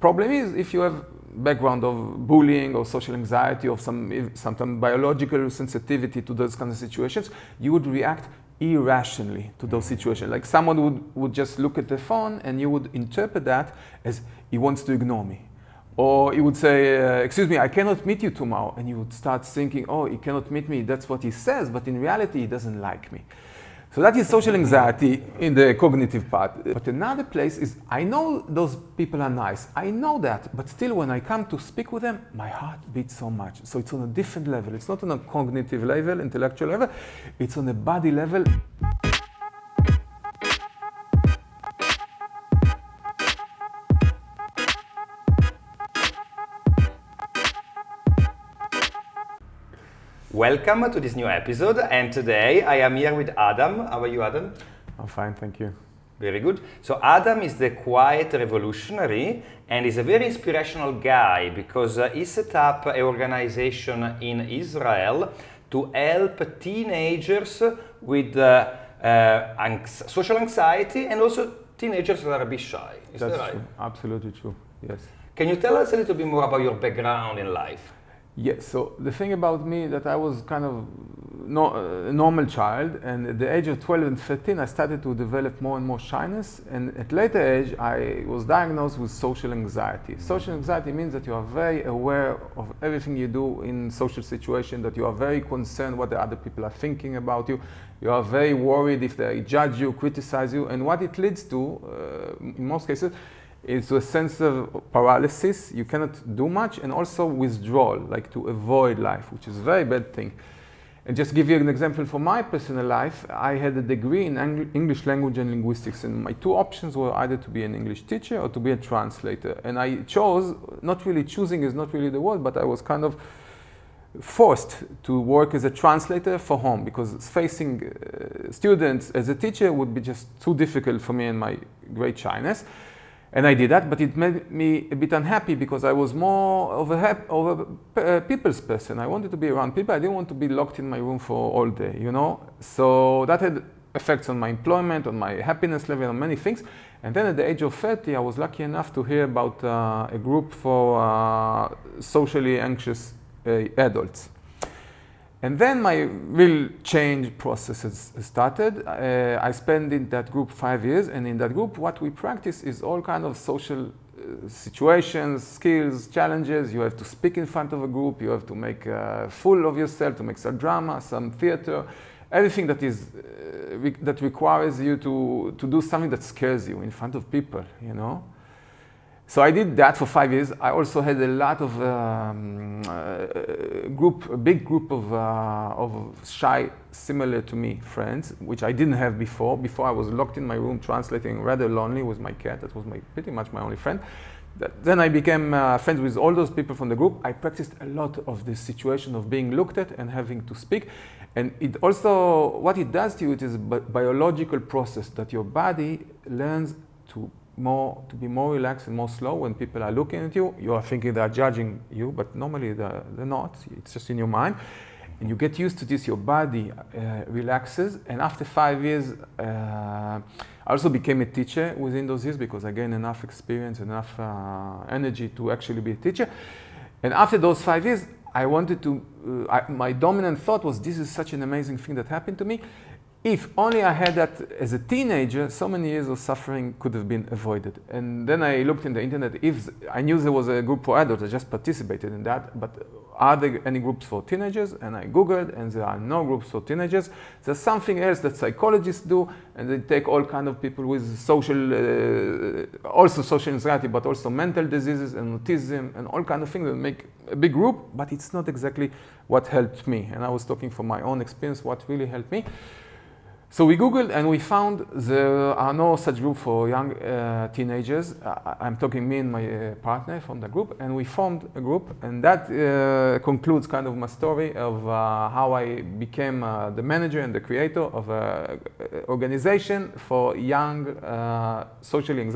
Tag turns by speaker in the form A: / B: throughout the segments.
A: problem is if you have background of bullying or social anxiety or sometimes biological sensitivity to those kind of situations, you would react irrationally to those situations. Like someone would just look at the phone and you would interpret that as he wants to ignore me. Or he would say, excuse me, I cannot meet you tomorrow. And you would start thinking, oh, he cannot meet me. That's what he says. But in reality, he doesn't like me. So that is social anxiety in the cognitive part. But another place is, I know those people are nice. I know that. But still, when I come to speak with them, my heart beats so much. So it's on a different level. It's not on a cognitive level, intellectual level. It's on a body level.
B: Welcome to this new episode, and today I am here with Adam. How are you, Adam?
A: I'm fine, thank you.
B: Very good. So Adam is the quiet revolutionary and is a very inspirational guy because he set up an organization in Israel to help teenagers with social anxiety and also teenagers that are a bit shy. Is that right?
A: True. Absolutely true, yes.
B: Can you tell us a little bit more about your background in life?
A: Yes, so the thing about me that I was kind of a normal child, and at the age of 12 and 13 I started to develop more and more shyness, and at later age I was diagnosed with social anxiety. Social anxiety means that you are very aware of everything you do in social situation, that you are very concerned what the other people are thinking about you, you are very worried if they judge you, criticize you, and what it leads to, in most cases, is a sense of paralysis. You cannot do much, and also withdrawal, like to avoid life, which is a very bad thing. And just give you an example from my personal life, I had a degree in English language and linguistics, and my two options were either to be an English teacher or to be a translator. And I chose, not really choosing is not really the word, but I was kind of forced to work as a translator for home, because facing students as a teacher would be just too difficult for me and my great shyness. And I did that, but it made me a bit unhappy because I was more of a people's person. I wanted to be around people. I didn't want to be locked in my room for all day, you know? So that had effects on my employment, on my happiness level, on many things. And then at the age of 30, I was lucky enough to hear about a group for socially anxious adults. And then my real change process has started. I spent in that group 5 years, and in that group what we practice is all kind of social situations, skills, challenges. You have to speak in front of a group, you have to make a fool of yourself, to make some drama, some theater, everything that is that requires you to do something that scares you in front of people, you know. So I did that for 5 years. I also had a lot of a big group of shy, similar to me friends, which I didn't have before. Before I was locked in my room translating, rather lonely with my cat. That was pretty much my only friend. Then I became friends with all those people from the group. I practiced a lot of this situation of being looked at and having to speak. And it also, what it does to you, it is a biological process that your body learns to be more relaxed and more slow when people are looking at you. You are thinking they are judging you, but normally they're not. It's just in your mind. And you get used to this, your body relaxes. And after 5 years, I also became a teacher within those years because I gained enough experience, enough energy to actually be a teacher. And after those 5 years, I wanted to, my dominant thought was, this is such an amazing thing that happened to me. If only I had that as a teenager, so many years of suffering could have been avoided. And then I looked in the internet. If I knew there was a group for adults, I just participated in that. But are there any groups for teenagers? And I Googled, and there are no groups for teenagers. There's something else that psychologists do, and they take all kind of people with also social anxiety, but also mental diseases and autism and all kind of things that make a big group. But it's not exactly what helped me. And I was talking from my own experience, what really helped me. So we Googled and we found there are no such group for young teenagers. I'm talking me and my partner from the group, and we formed a group, and that concludes kind of my story of how I became the manager and the creator of an organization for young, socially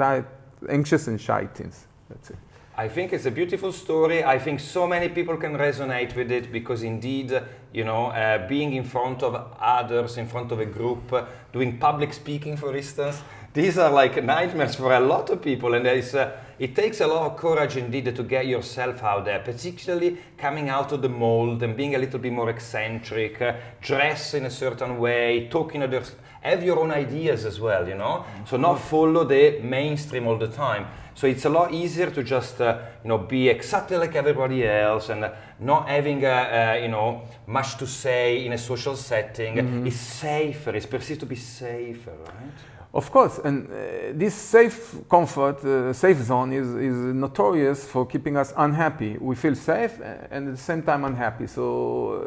A: anxious and shy teens. That's it.
B: I think it's a beautiful story. I think so many people can resonate with it because indeed, you know, being in front of others, in front of a group, doing public speaking, for instance, these are like nightmares for a lot of people. And there is, it takes a lot of courage indeed to get yourself out there, particularly coming out of the mold and being a little bit more eccentric, dress in a certain way, talking others, have your own ideas as well, you know? So not follow the mainstream all the time. So it's a lot easier to just, be exactly like everybody else and not having, much to say in a social setting. It's safer. It's perceived to be safer, right?
A: Of course, and this safe comfort, safe zone is notorious for keeping us unhappy. We feel safe and at the same time unhappy. So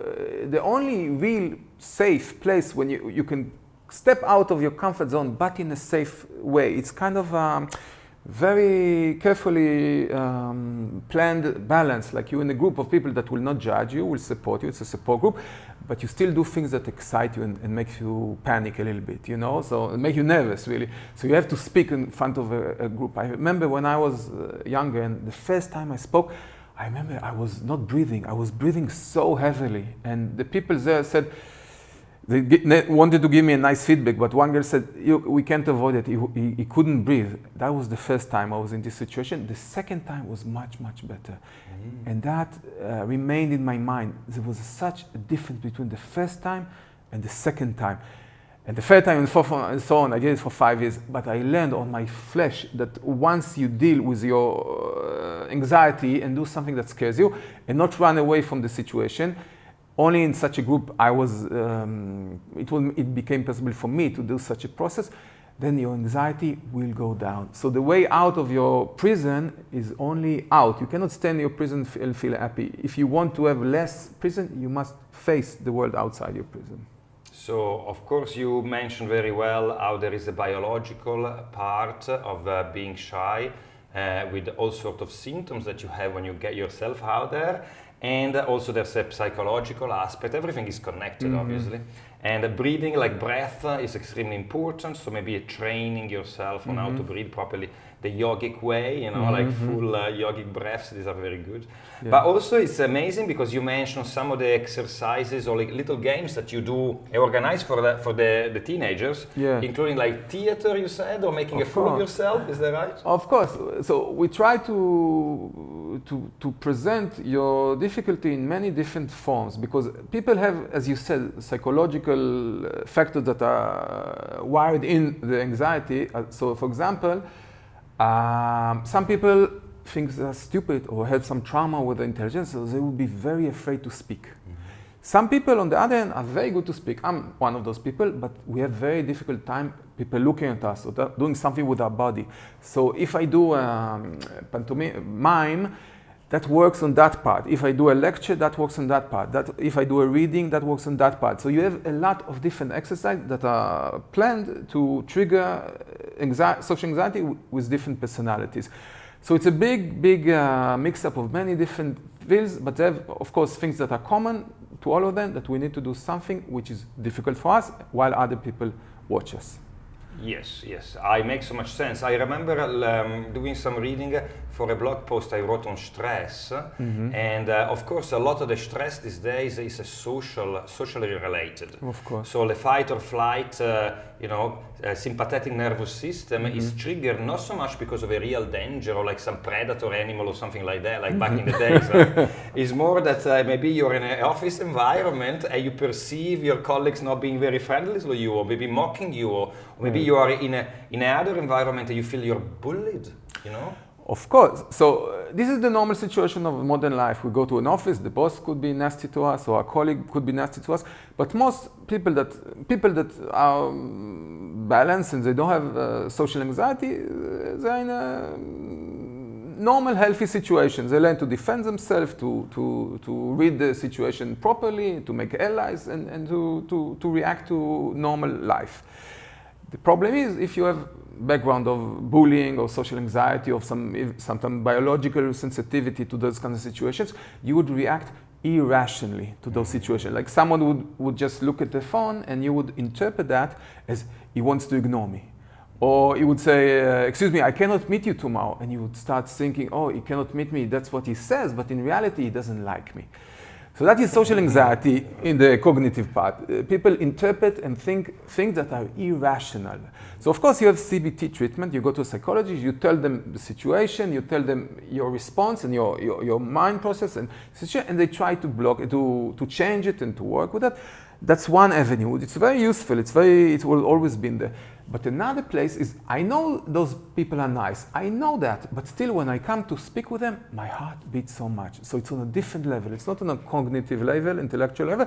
A: the only real safe place when you can step out of your comfort zone, but in a safe way. It's kind of very carefully planned balance, like you're in a group of people that will not judge you, will support you. It's a support group, but you still do things that excite you and make you panic a little bit, so it make you nervous, really. So you have to speak in front of a group. I remember when I was younger and the first time I spoke, I remember I was not breathing. I was breathing so heavily, and the people there said, they wanted to give me a nice feedback, but one girl said, we can't avoid it. He couldn't breathe. That was the first time I was in this situation. The second time was much, much better. And that remained in my mind. There was such a difference between the first time and the second time. And the third time and fourth and so on, I did it for 5 years. But I learned on my flesh that once you deal with your anxiety and do something that scares you and not run away from the situation, only in such a group it became possible for me to do such a process, then your anxiety will go down. So the way out of your prison is only out. You cannot stay in your prison and feel happy. If you want to have less prison, you must face the world outside your prison.
B: So, of course, you mentioned very well how there is a biological part of being shy with all sorts of symptoms that you have when you get yourself out there. And also there's a psychological aspect. Everything is connected, obviously. And breathing, like breath, is extremely important. So maybe training yourself on how to breathe properly, the yogic way, like full yogic breaths. These are very good. Yeah. But also it's amazing because you mentioned some of the exercises or like little games that you do organize for the teenagers, including like theater, you said, or making a fool of yourself. Is that right?
A: Of course. So we try to present your difficulty in many different forms because people have, as you said, psychological factors that are wired in the anxiety. So, for example, some people think they're stupid or have some trauma with the intelligence, so they will be very afraid to speak. Some people, on the other hand, are very good to speak. I'm one of those people, but we have very difficult time people looking at us or doing something with our body. So if I do mime, that works on that part. If I do a lecture, that works on that part. If I do a reading, that works on that part. So you have a lot of different exercises that are planned to trigger social anxiety with different personalities. So it's a big mix-up of many different fields, but they have, of course, things that are common to all of them, that we need to do something which is difficult for us while other people watch us.
B: Yes, I make so much sense. I remember doing some reading for a blog post I wrote on stress, and of course a lot of the stress these days is socially related.
A: Of course.
B: So the fight or flight, sympathetic nervous system is triggered not so much because of a real danger or like some predator animal or something like that, like back in the days. It's more that maybe you're in an office environment and you perceive your colleagues not being very friendly to you, or maybe mocking you, or maybe you are in another environment and you feel you're bullied,
A: Of course. So this is the normal situation of modern life. We go to an office, the boss could be nasty to us, or our colleague could be nasty to us. But most people that are balanced and they don't have social anxiety, they're in a normal, healthy situation. They learn to defend themselves, to read the situation properly, to make allies, and to react to normal life. The problem is if you have background of bullying or social anxiety or sometimes biological sensitivity to those kinds of situations, you would react irrationally to those situations. Like someone would just look at the phone and you would interpret that as he wants to ignore me. Or he would say, excuse me, I cannot meet you tomorrow. And you would start thinking, oh, he cannot meet me. That's what he says. But in reality, he doesn't like me. So that is social anxiety in the cognitive part. People interpret and think things that are irrational. So of course you have CBT treatment, you go to a psychologist, you tell them the situation, you tell them your response and your mind process, and they try to block it, to change it and to work with that. That's one avenue. It's very useful, it will always be there. But another place is, I know those people are nice, I know that, but still when I come to speak with them, my heart beats so much. So it's on a different level. It's not on a cognitive level, intellectual level,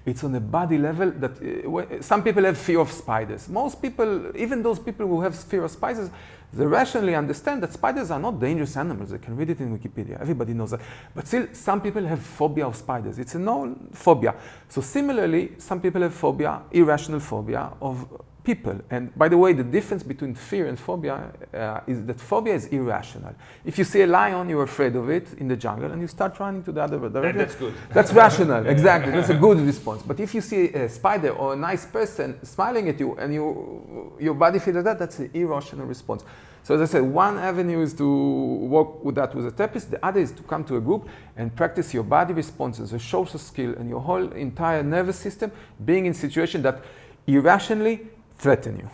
A: it's on a body level that some people have fear of spiders. Most people, even those people who have fear of spiders, they rationally understand that spiders are not dangerous animals. They can read it in Wikipedia. Everybody knows that. But still, some people have phobia of spiders. It's a known phobia. So similarly, some people have phobia, irrational phobia of people. And by the way, the difference between fear and phobia is that phobia is irrational. If you see a lion, you're afraid of it in the jungle, and you start running to the other direction.
B: That's good.
A: That's rational, exactly. That's a good response. But if you see a spider or a nice person smiling at you, and your body feels that, that's an irrational response. So as I said, one avenue is to work with that with a therapist. The other is to come to a group and practice your body responses, your social skill, and your whole entire nervous system being in situations that irrationally threaten you.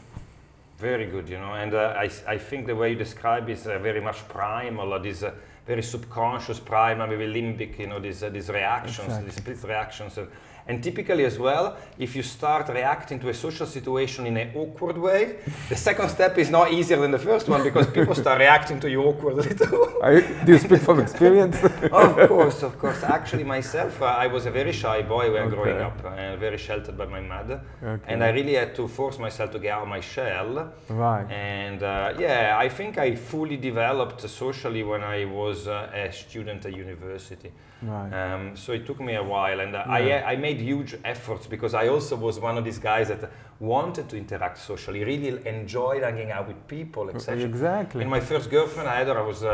B: Very good, and I think the way you describe is very much primal, this very subconscious, primal, maybe limbic, these reactions,
A: exactly.
B: These split reactions. And typically as well, if you start reacting to a social situation in an awkward way, the second step is not easier than the first one because people start reacting to you awkwardly too.
A: Do you speak from experience?
B: Of course. Actually, myself, I was a very shy boy when growing up, and very sheltered by my mother. Okay. And I really had to force myself to get out of my shell.
A: Right.
B: And I think I fully developed socially when I was a student at university.
A: Right.
B: So it took me a while, and I made huge efforts because I also was one of these guys that wanted to interact socially, really enjoyed hanging out with people, etc.
A: Exactly.
B: In my first girlfriend I had her, I was,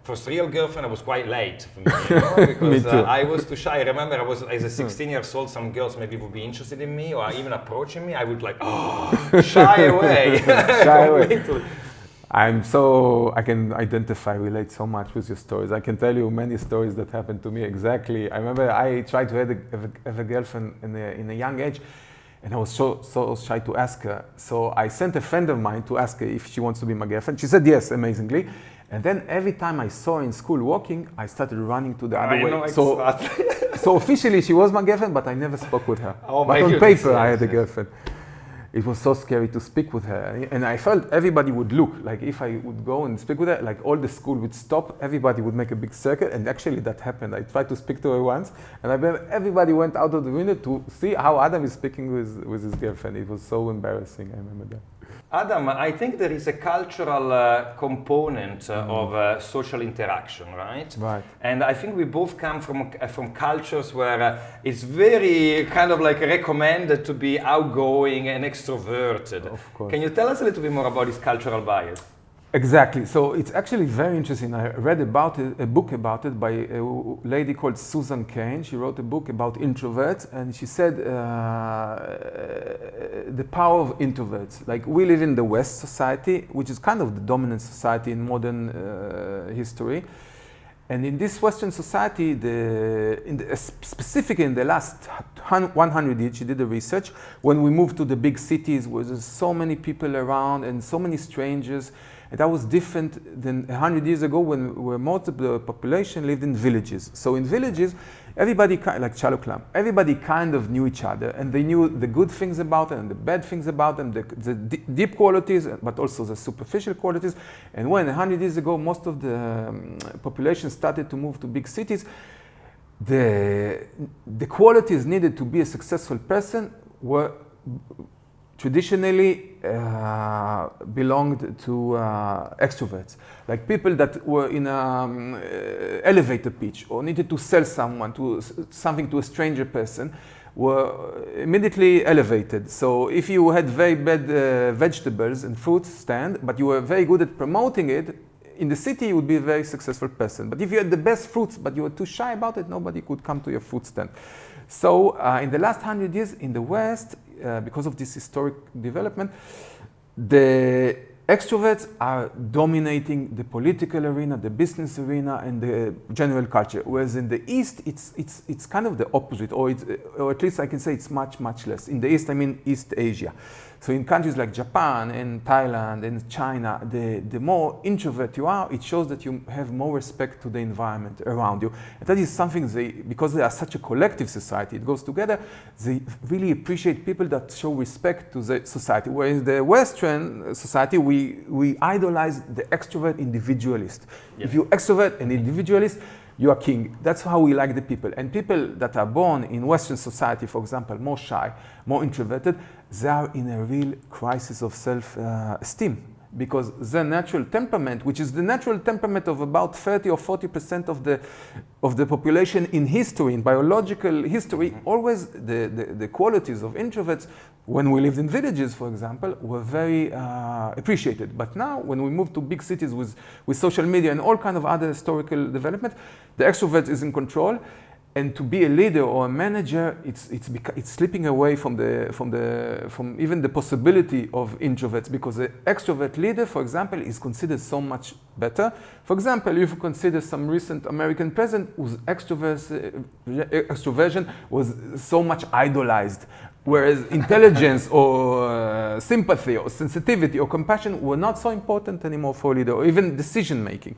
B: first real girlfriend, I was quite late for me, because
A: me too.
B: I was too shy. I remember I was, as a 16 years old, some girls maybe would be interested in me or even approaching me. I would shy away.
A: Shy away. I can identify, relate so much with your stories. I can tell you many stories that happened to me exactly. I remember I tried to have a girlfriend in a young age, and I was so shy to ask her. So I sent a friend of mine to ask her if she wants to be my girlfriend. She said yes, amazingly. And then every time I saw her in school walking, I started running to the other way. So officially she was my girlfriend, but I never spoke with her. But on paper I had a girlfriend. It was so scary to speak with her, and I felt everybody would look, like if I would go and speak with her, like all the school would stop, everybody would make a big circle, and actually that happened. I tried to speak to her once, and I bet everybody went out of the window to see how Adam is speaking with his girlfriend. It was so embarrassing, I remember that.
B: Adam, I think there is a cultural component of social interaction, right?
A: Right.
B: And I think we both come from cultures where it's very kind of like recommended to be outgoing and extroverted.
A: Of course.
B: Can you tell us a little bit more about this cultural bias?
A: Exactly. So it's actually very interesting. I read about it, a book about it by a lady called Susan Cain. She wrote a book about introverts, and she said the power of introverts. Like, we live in the West society, which is kind of the dominant society in modern history. And in this Western society, specifically in the last 100 years, she did the research, when we moved to the big cities where there's so many people around and so many strangers, and that was different than 100 years ago where most of the population lived in villages. So in villages, everybody, like cyclamen, everybody kind of knew each other, and they knew the good things about them and the bad things about them, the deep qualities, but also the superficial qualities. And when 100 years ago, most of the population started to move to big cities, the qualities needed to be a successful person were traditionally belonged to extroverts, like people that were in an elevator pitch or needed to sell something to a stranger person were immediately elevated. So if you had very bad vegetables and fruit stand, but you were very good at promoting it, in the city you would be a very successful person. But if you had the best fruits but you were too shy about it, nobody could come to your fruit stand. So in the last 100 years in the West, because of this historic development, the extroverts are dominating the political arena, the business arena, and the general culture. Whereas in the East, it's kind of the opposite, or at least I can say it's much, much less. In the East, I mean East Asia. So in countries like Japan and Thailand and China, the more introvert you are, it shows that you have more respect to the environment around you. And that is something because they are such a collective society, it goes together, they really appreciate people that show respect to the society. Whereas in the Western society, we idolize the extrovert individualist. Yeah. If you extrovert and individualist, you are king. That's how we like the people. And people that are born in Western society, for example, more shy, more introverted, they are in a real crisis of self-esteem. Because their natural temperament, which is the natural temperament of about 30 or 40% of the population in history, in biological history, always the qualities of introverts, when we lived in villages, for example, were very appreciated. But now, when we move to big cities with social media and all kind of other historical development, the extrovert is in control. And to be a leader or a manager, it's slipping away from even the possibility of introverts, because the extrovert leader, for example, is considered so much better. For example, if you consider some recent American president whose extroversion was so much idolized, whereas intelligence or sympathy or sensitivity or compassion were not so important anymore for a leader, or even decision making.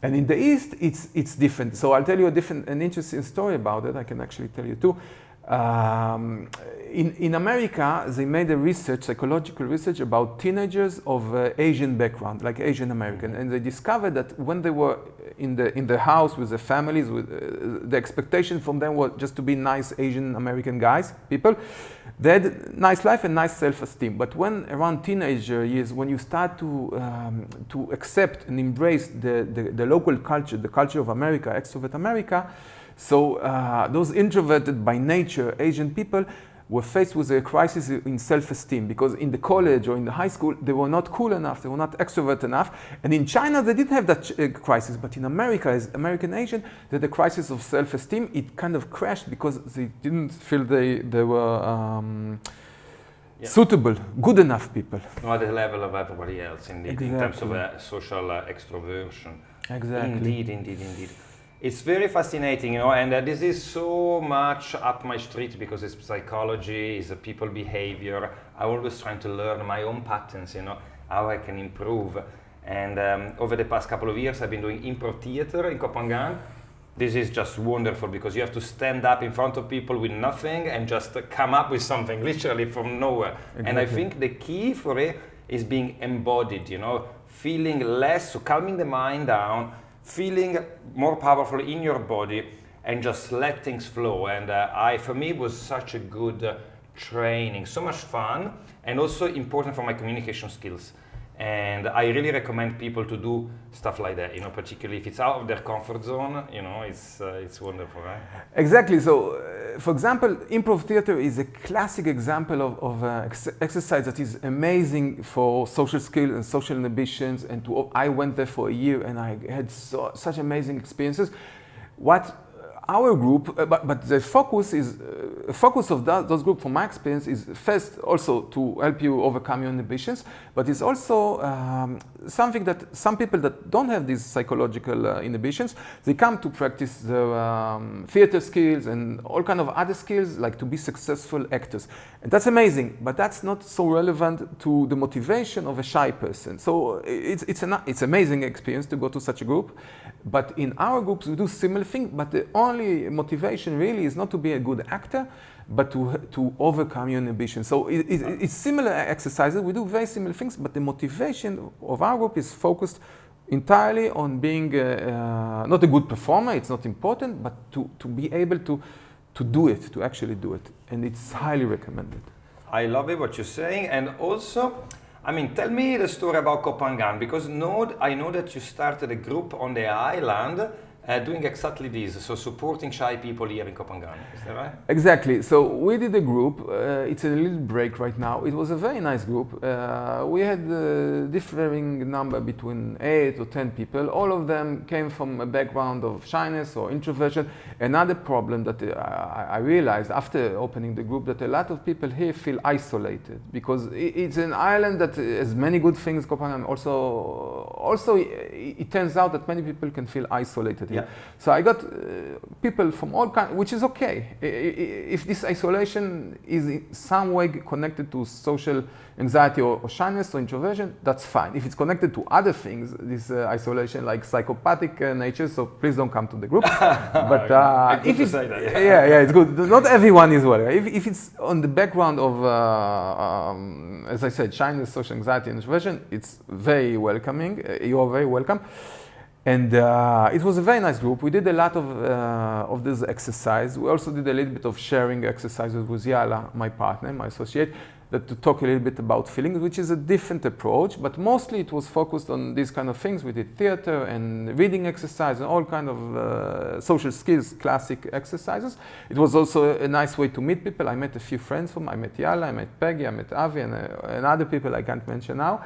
A: And in the East, it's different. So I'll tell you an interesting story about it. I can actually tell you too. In America, they made a psychological research about teenagers of Asian background, like Asian American, and they discovered that when they were in the house with their families, the expectation from them was just to be nice Asian American guys, people. They had nice life and nice self-esteem. But when around teenager years, when you start to accept and embrace the local culture, the culture of America, extrovert America, so those introverted by nature Asian people were faced with a crisis in self-esteem, because in the college or in the high school, they were not cool enough, they were not extrovert enough. And in China, they didn't have that crisis, but in America, as American Asian, they had a crisis of self-esteem. It kind of crashed because they didn't feel they were suitable, good enough people.
B: Not at the level of everybody else, indeed,
A: exactly.
B: In terms of social extroversion.
A: Exactly.
B: Indeed. It's very fascinating, and this is so much up my street, because it's psychology, it's people behavior. I'm always trying to learn my own patterns, how I can improve. And over the past couple of years, I've been doing improv theater in Copenhagen. This is just wonderful, because you have to stand up in front of people with nothing and just come up with something literally from nowhere. Exactly. And I think the key for it is being embodied, feeling less, so calming the mind down, feeling more powerful in your body, and just let things flow. And for me, it was such a good training, so much fun, and also important for my communication skills. And I really recommend people to do stuff like that, particularly if it's out of their comfort zone, it's wonderful, right?
A: Exactly. So, for example, improv theater is a classic example of exercise that is amazing for social skills and social inhibitions. And I went there for a year and I had such amazing experiences. Our group, but the focus of those groups, from my experience, is first also to help you overcome your inhibitions, but it's also something that some people that don't have these psychological inhibitions, they come to practice their theater skills and all kind of other skills, like to be successful actors. And that's amazing, but that's not so relevant to the motivation of a shy person. So it's amazing experience to go to such a group. But in our groups, we do similar things, but the only motivation really is not to be a good actor, but to overcome your inhibition. So it's similar exercises. We do very similar things, but the motivation of our group is focused entirely on being not a good performer. It's not important, but to be able to do it, to actually do it. And it's highly recommended.
B: I love it, what you're saying. And also, tell me the story about Copenhagen, because I know that you started a group on the island doing exactly this, so supporting shy people here in Copenhagen, is that right?
A: Exactly. So we did a group. It's a little break right now. It was a very nice group. We had a differing number between 8 or 10 people. All of them came from a background of shyness or introversion. Another problem that I realized after opening the group, that a lot of people here feel isolated because it's an island that has many good things. Copenhagen also it turns out that many people can feel isolated here.
B: Yeah.
A: So I got people from all kinds, which is okay. If this isolation is in some way connected to social anxiety or shyness or introversion, that's fine. If it's connected to other things, this isolation like psychopathic nature, so please don't come to the group. But if it's, yeah, it's good. Not everyone is well. If it's on the background of, as I said, shyness, social anxiety, and introversion, it's very welcoming. You are very welcome. And it was a very nice group. We did a lot of this exercise. We also did a little bit of sharing exercises with Yala, my partner, my associate, that to talk a little bit about feelings, which is a different approach, but mostly it was focused on these kind of things. We did theater and reading exercise and all kind of social skills, classic exercises. It was also a nice way to meet people. I met a few friends from, I met Yala, I met Peggy, I met Avi, and other people I can't mention now.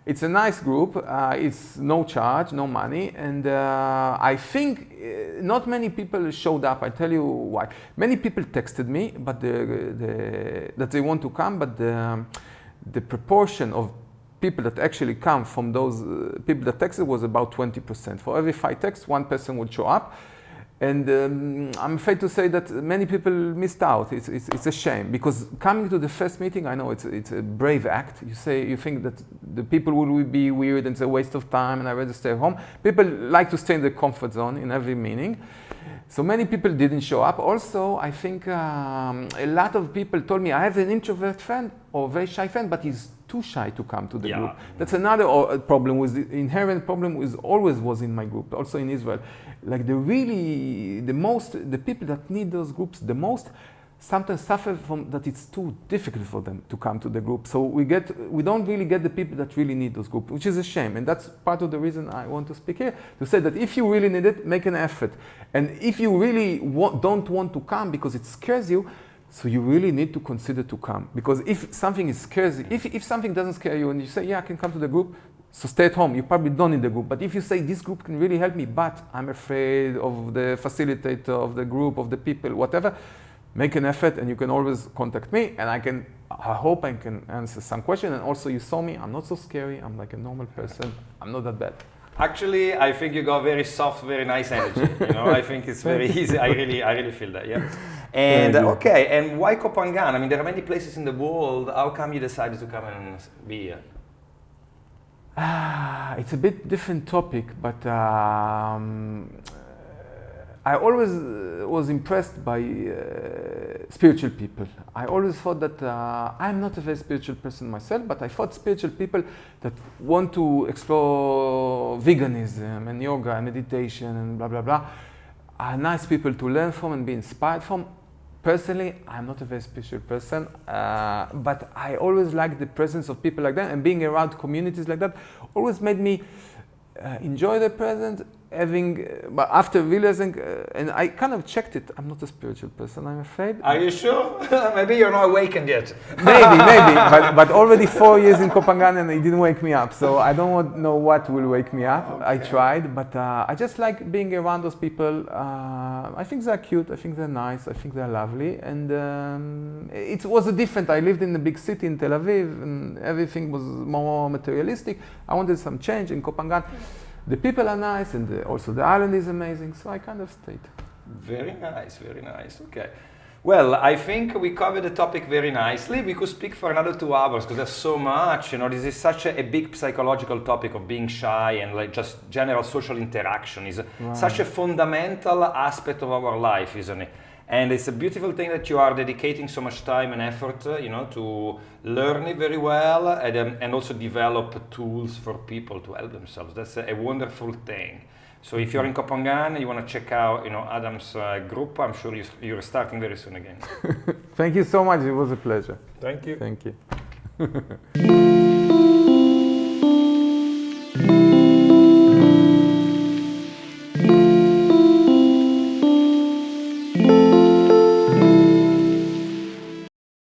A: It's a nice group. It's no charge, no money, and I think not many people showed up. I tell you why. Many people texted me, but that they want to come, but the proportion of people that actually come from those people that texted was about 20%. For every 5 texts, 1 person would show up. And I'm afraid to say that many people missed out. It's a shame because coming to the first meeting, I know it's a brave act. You think that the people will be weird and it's a waste of time and I'd rather stay home. People like to stay in the comfort zone in every meeting. So many people didn't show up. Also, I think a lot of people told me I have an introvert friend or a very shy friend, but he's too shy to come to the group. That's another problem. The inherent problem always was in my group, also in Israel. Like the people that need those groups the most sometimes suffer from that it's too difficult for them to come to the group. So we don't really get the people that really need those groups, which is a shame. And that's part of the reason I want to speak here, to say that if you really need it, make an effort. And if you really don't want to come because it scares you, so you really need to consider to come. Because if something scares you, if something doesn't scare you and you say, yeah, I can come to the group, so stay at home. You probably don't need the group. But if you say this group can really help me, but I'm afraid of the facilitator, of the group, of the people, whatever, make an effort and you can always contact me and I hope I can answer some question. And also you saw me, I'm not so scary. I'm like a normal person. I'm not that bad.
B: Actually, I think you got very soft, very nice energy. I think it's very easy. I really feel that, yeah. And okay, and why Copenhagen? I mean, there are many places in the world. How come you decided to come and be here?
A: It's a bit different topic, but I always was impressed by spiritual people. I always thought that I'm not a very spiritual person myself, but I thought spiritual people that want to explore veganism and yoga and meditation and blah, blah, blah, are nice people to learn from and be inspired from. Personally, I'm not a very spiritual person, but I always liked the presence of people like that, and being around communities like that always made me enjoy the present. But after realizing, and I kind of checked it, I'm not a spiritual person, I'm afraid.
B: Are you sure? Maybe you're not awakened yet.
A: maybe, but already 4 years in Copenhagen and it didn't wake me up, so I don't know what will wake me up. Okay. I tried, but I just like being around those people. I think they're cute, I think they're nice, I think they're lovely, and it was different. I lived in a big city in Tel Aviv and everything was more materialistic. I wanted some change in Copenhagen. The people are nice, and also the island is amazing, so I kind of stayed.
B: Very nice, very nice. Okay. Well, I think we covered the topic very nicely. We could speak for another 2 hours because there's so much. This is such a big psychological topic of being shy and like just general social interaction is such a fundamental aspect of our life, isn't it? And it's a beautiful thing that you are dedicating so much time and effort, to learn it very well and also develop tools for people to help themselves. That's a wonderful thing. So if you're in Copenhagen, you want to check out, Adam's group, I'm sure you're starting very soon again.
A: Thank you so much. It was a pleasure.
B: Thank you.
A: Thank you.